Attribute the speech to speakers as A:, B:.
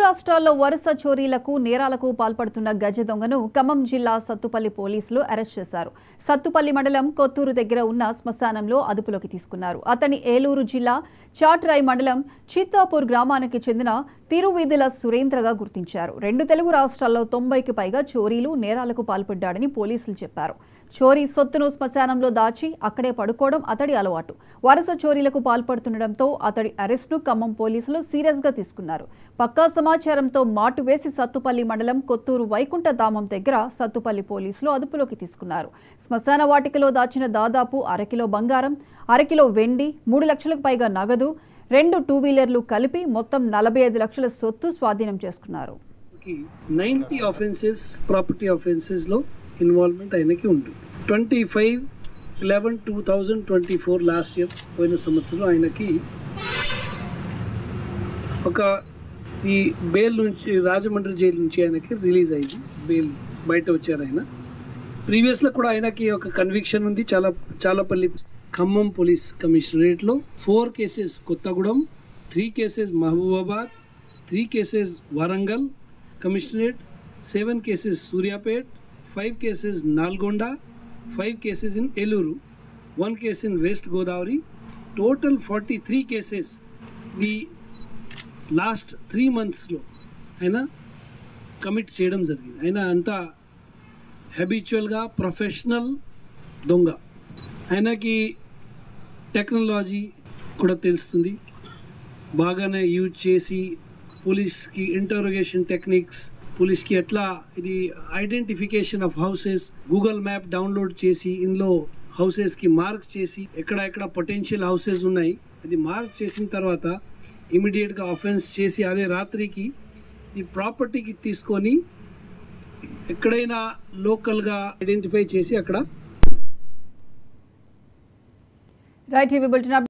A: రాష్ట్రాల్లో వరుస చోరీలకు నేరాలకు పాల్పడుతున్న గజ దొంగను ఖమ్మం జిల్లా సత్తుపల్లి పోలీసులు అరెస్ట్ చేశారు. సత్తుపల్లి మండలం కొత్తూరు దగ్గర ఉన్న శ్మశానంలో అదుపులోకి తీసుకున్నారు. అతని ఏలూరు జిల్లా చాట్రాయ్ మండలం చిత్తాపూర్ గ్రామానికి చెందిన తిరువీధుల సురేంద్రగా గుర్తించారు. 2 తెలుగు రాష్ట్రాల్లో 90కి పైగా చోరీలు నేరాలకు పాల్పడ్డాడని పోలీసులు చెప్పారు. చోరీ సొత్తును శ్మశానంలో దాచి అక్కడే పడుకోవడం అతడి అలవాటు. వరుస చోరీలకు పాల్పడుతుండటంతో అతడి అరెస్టును ఖమ్మం పోలీసులు సీరియస్గా తీసుకున్నారు. పక్కా సమాచారంతో మాటు వేసి సత్తుపల్లి మండలం కొత్తూరు వైకుంఠ ధామం దగ్గర సత్తుపల్లి పోలీసులు అదుపులోకి తీసుకున్నారు. శ్మశాన వాటికలో దాచిన దాదాపు 1/2 కిలో బంగారం, 1/2 కిలో వెండి, 3 లక్షలకు పైగా నగదు, 2 2 వీలర్లు కలిపి మొత్తం 45 లక్షల సొత్తు స్వాధీనం చేసుకున్నారు.
B: 90 offenses ప్రాపర్టీ ఆఫెన్సెస్ లో ఇన్వాల్వ్మెంట్ ఆయనకి ఉంది. 25/11/2024 లాస్ట్ ఇయర్ పోయిన సంవత్సరం ఆయనకి ఒక ఈ బెయిల్ నుంచి రాజమండ్రి జైలు నుంచి ఆయనకి రిలీజ్ అయింది. బెయిల్ బయట వచ్చారు ఆయన. ప్రీవియస్లో కూడా ఆయనకి ఒక కన్విక్షన్ ఉంది. చాలాపల్లి ఖమ్మం పోలీస్ కమిషనరేట్లో 4 cases Kothagudem, 3 cases Mahabubabad, 3 cases Warangal commissionerate, 7 cases Suryapet, 5 cases Nalgonda, 5 cases in Eluru, 1 case in West Godavari. Total 43 cases. The last 3 months lo aina commit cheyadam jarigindi. Aina anta habitual ga professional donga. Ainaki technology kuda telustundi. Bagane use chesi police ki interrogation techniques, police కి ఎట్లా ఇది identification of houses Google map download చేసి ఇందులో houses కి mark చేసి ఎక్కడ potential houses ఉన్నాయి అది మార్క్ చేసిన తర్వాత ఇమీడియట్ గా ఆఫెన్స్ చేసి అదే రాత్రికి ఈ ప్రాపర్టీకి తీసుకొని ఎక్కడైనా లోకల్ గా ఐడెంటిఫై చేసి అక్కడ